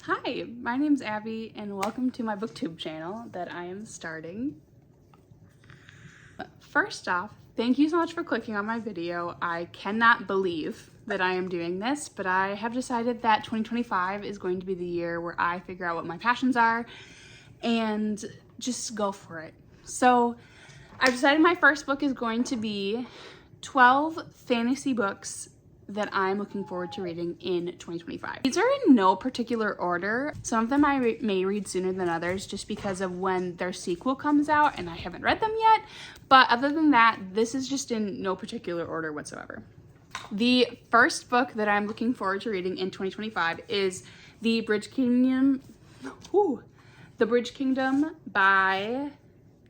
Hi, my name's Abby and welcome to my Booktube channel that I am starting. First off, thank you so much for clicking on my video. I cannot believe that I am doing this, but I have decided that 2025 is going to be the year where I figure out what my passions are and just go for it. So I've decided my first book is going to be 12 fantasy books that I'm looking forward to reading in 2025. These are in no particular order. Some of them I may read sooner than others just because of when their sequel comes out and I haven't read them yet. But other than that, this is just in no particular order whatsoever. The first book that I'm looking forward to reading in 2025 is The Bridge Kingdom by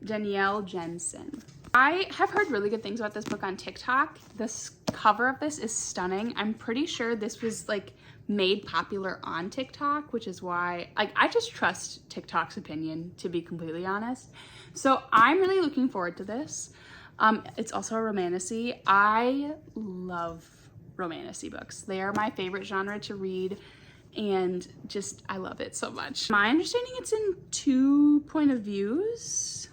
Danielle Jensen. I have heard really good things about this book on TikTok. This cover of this is stunning. I'm pretty sure this was like made popular on TikTok, which is why I just trust TikTok's opinion, to be completely honest. So I'm really looking forward to this. It's also a romantasy. I love romantasy books. They are my favorite genre to read and just I love it so much. My understanding it's in 2 point of views.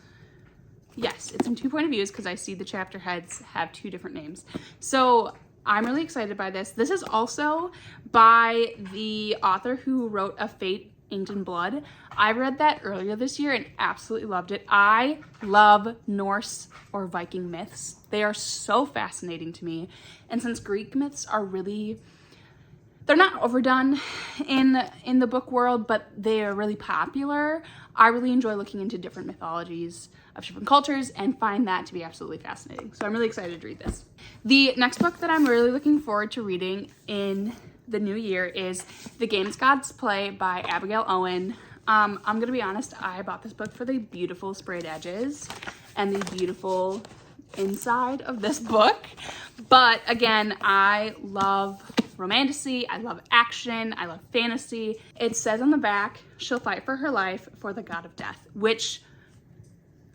Yes, it's in 2 point of views because I see the chapter heads have 2 different names. So I'm really excited by this. This is also by the author who wrote A Fate Inked in Blood. I read that earlier this year and absolutely loved it. I love Norse or Viking myths. They are so fascinating to me. And since Greek myths are really, they're not overdone in the book world, but they are really popular. I really enjoy looking into different mythologies of different cultures and find that to be absolutely fascinating. So I'm really excited to read this. The next book that I'm really looking forward to reading in the new year is The Games Gods Play by Abigail Owen. I'm gonna be honest, I bought this book for the beautiful sprayed edges and the beautiful inside of this book. But again, I love romantasy, I love action, I love fantasy. It says on the back, she'll fight for her life for the god of death, which,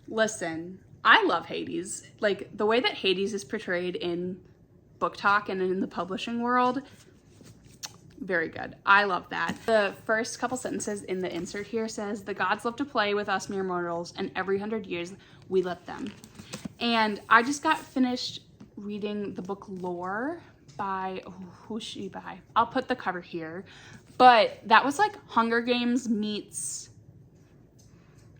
listen, I love Hades. Like the way that Hades is portrayed in book talk and in the publishing world, very good. I love that. The first couple sentences in the insert here says, the gods love to play with us mere mortals and every 100 years we let them. And I just got finished reading the book Lore by, who's she by? I'll put the cover here. But that was like Hunger Games meets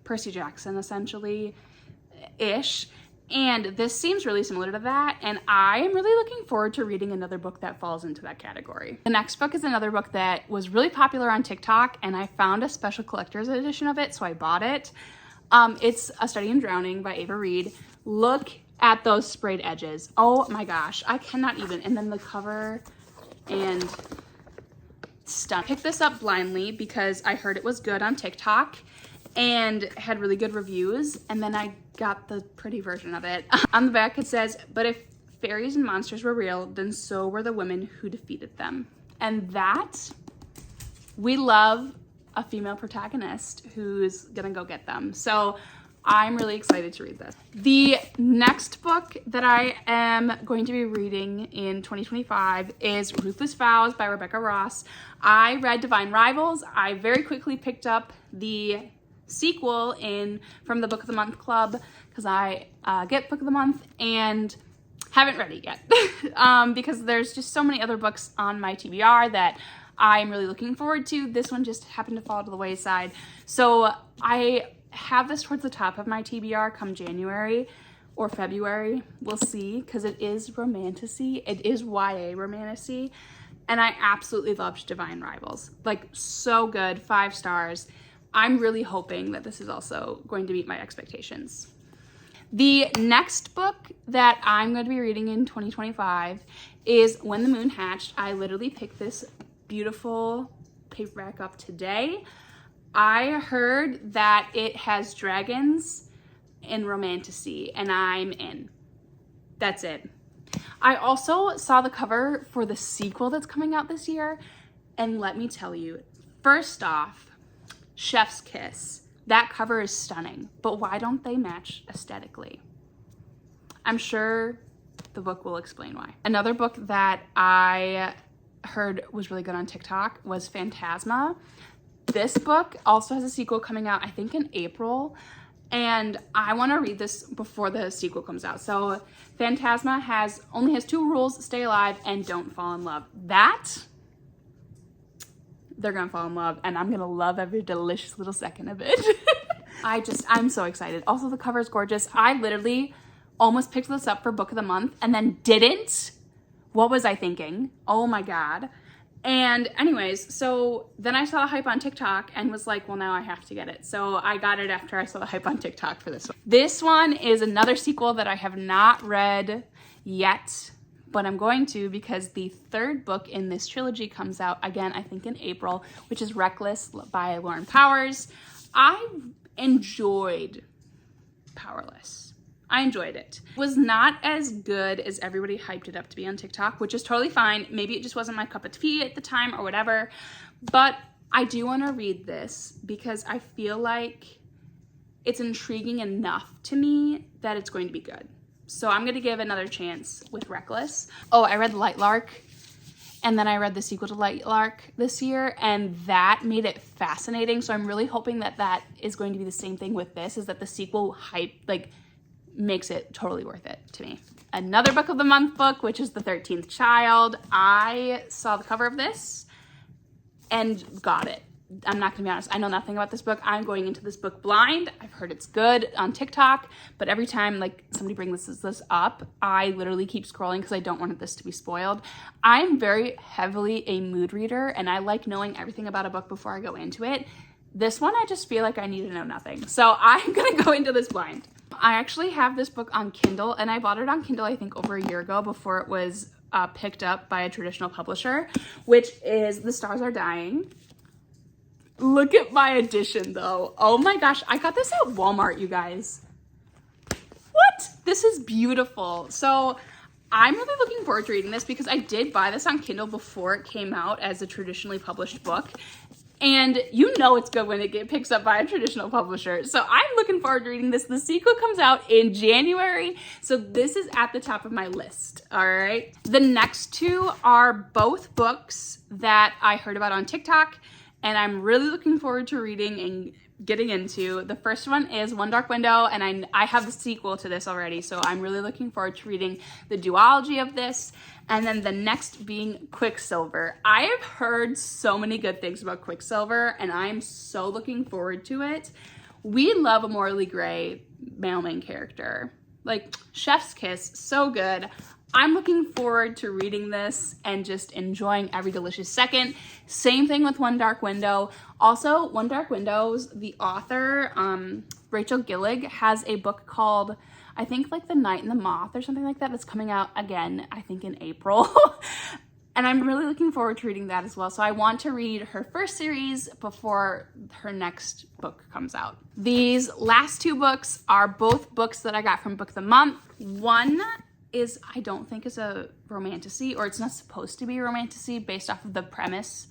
Percy Jackson, essentially-ish. And this seems really similar to that. And I am really looking forward to reading another book that falls into that category. The next book is another book that was really popular on TikTok and I found a special collector's edition of it, so I bought it. It's A Study in Drowning by Ava Reed. Look at those sprayed edges. Oh my gosh, I cannot even. And then the cover and stuff. Picked this up blindly because I heard it was good on TikTok and had really good reviews. And then I got the pretty version of it. On the back it says, but if fairies and monsters were real, then so were the women who defeated them. And that, we love a female protagonist who's gonna go get them. So I'm really excited to read this. The next book that I am going to be reading in 2025 is Ruthless Vows by Rebecca Ross. I read Divine Rivals. I very quickly picked up the sequel from the Book of the Month Club because I get Book of the Month and haven't read it yet because there's just so many other books on my TBR that I'm really looking forward to. This one just happened to fall to the wayside. So I have this towards the top of my TBR come January or February. We'll see, because it is romantasy. It is YA romantasy. And I absolutely loved Divine Rivals. Like, so good, 5 stars. I'm really hoping that this is also going to meet my expectations. The next book that I'm going to be reading in 2025 is When the Moon Hatched. I literally picked this beautiful paperback up today. I heard that it has dragons and romantasy, and I'm in. That's it. I also saw the cover for the sequel that's coming out this year, and let me tell you, first off, Chef's Kiss. That cover is stunning, but why don't they match aesthetically? I'm sure the book will explain why. Another book that I heard was really good on TikTok was Phantasma. This book also has a sequel coming out, I think in April, and I want to read this before the sequel comes out. So Phantasma only has 2 rules: stay alive and don't fall in love. They're gonna fall in love, and I'm gonna love every delicious little second of it. I'm so excited. Also, the cover is gorgeous. I literally almost picked this up for book of the month and then didn't. What was I thinking? Oh my God. And anyways, so then I saw the hype on TikTok and was like, well, now I have to get it. So I got it after I saw the hype on TikTok for this one. This one is another sequel that I have not read yet, but I'm going to, because the 3rd book in this trilogy comes out again, I think in April, which is Reckless by Lauren Powers. I enjoyed Powerless. I enjoyed it. It was not as good as everybody hyped it up to be on TikTok, which is totally fine. Maybe it just wasn't my cup of tea at the time or whatever, but I do want to read this because I feel like it's intriguing enough to me that it's going to be good. So I'm going to give another chance with Reckless. Oh, I read Light Lark, and then I read the sequel to Light Lark this year, and that made it fascinating. So I'm really hoping that that is going to be the same thing with this, is that the sequel hype, like, makes it totally worth it to me. Another book of the month book, which is The 13th Child. I saw the cover of this and got it. I'm not gonna be honest, I know nothing about this book. I'm going into this book blind. I've heard it's good on TikTok, but every time like somebody brings this up, I literally keep scrolling because I don't want this to be spoiled. I'm very heavily a mood reader, and I like knowing everything about a book before I go into it. This one, I just feel like I need to know nothing. So I'm gonna go into this blind. I actually have this book on Kindle, and I bought it on Kindle I think over a year ago before it was picked up by a traditional publisher, which is The Stars Are Dying. Look at my edition though. Oh my gosh, I got this at Walmart, you guys. What? This is beautiful. So I'm really looking forward to reading this because I did buy this on Kindle before it came out as a traditionally published book. And you know it's good when it picks up by a traditional publisher. So I'm looking forward to reading this. The sequel comes out in January. So this is at the top of my list, all right? The next 2 are both books that I heard about on TikTok, and I'm really looking forward to reading and getting into. The first one is One Dark Window, and I have the sequel to this already, so I'm really looking forward to reading the duology of this. And then the next being Quicksilver. I have heard so many good things about Quicksilver, and I'm so looking forward to it. We love a Morley Gray mailman character. Like, chef's kiss, so good. I'm looking forward to reading this and just enjoying every delicious second. Same thing with One Dark Window. Also, One Dark Windows, the author, Rachel Gillig, has a book called, I think like The Night and the Moth or something like that, that's coming out again, I think in April. And I'm really looking forward to reading that as well. So I want to read her first series before her next book comes out. These last 2 books are both books that I got from Book of the Month. One is, I don't think is a romantasy, or it's not supposed to be a romantasy based off of the premise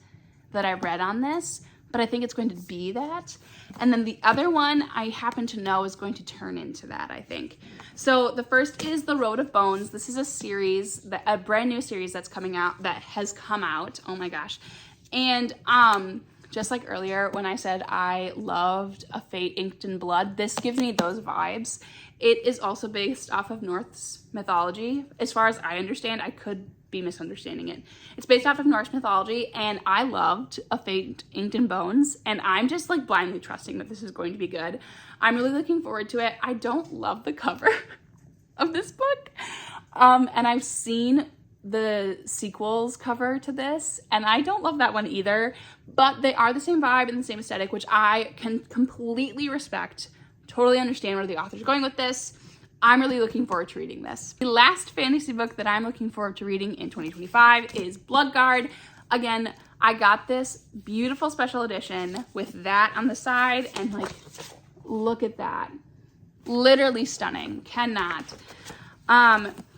that I read on this, but I think it's going to be that. And then the other one I happen to know is going to turn into that, I think. So the first is The Road of Bones. This is a series, a brand new series that's coming out, that has come out, oh my gosh. And just like earlier when I said I loved A Fate Inked in Blood, this gives me those vibes. It is also based off of Norse mythology. As far as I understand, I could be misunderstanding it. It's based off of Norse mythology, and I loved A Fate Inked in Bones, and I'm just like blindly trusting that this is going to be good. I'm really looking forward to it. I don't love the cover of this book, and I've seen the sequels cover to this, and I don't love that one either, but they are the same vibe and the same aesthetic, which I can completely respect. Totally understand where the author's going with this. I'm really looking forward to reading this. The last fantasy book that I'm looking forward to reading in 2025 is Bloodguard. Again, I got this beautiful special edition with that on the side, and like, look at that. Literally stunning. Cannot.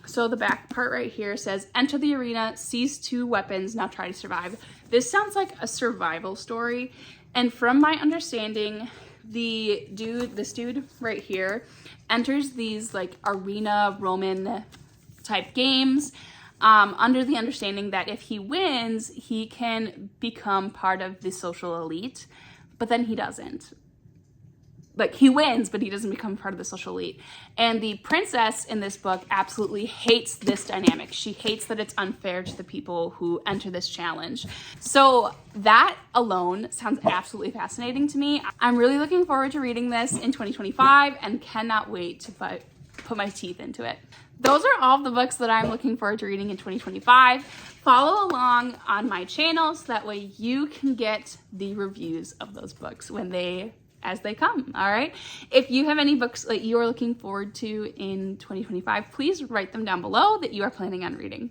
So the back part right here says, enter the arena, seize 2 weapons, now try to survive. This sounds like a survival story, and from my understanding, this dude right here enters these like arena Roman type games, under the understanding that if he wins, he can become part of the social elite, but then he doesn't. Like, he wins, but he doesn't become part of the social elite. And the princess in this book absolutely hates this dynamic. She hates that it's unfair to the people who enter this challenge. So that alone sounds absolutely fascinating to me. I'm really looking forward to reading this in 2025 and cannot wait to put my teeth into it. Those are all the books that I'm looking forward to reading in 2025. Follow along on my channel so that way you can get the reviews of those books as they come, all right? If you have any books that you are looking forward to in 2025, please write them down below that you are planning on reading.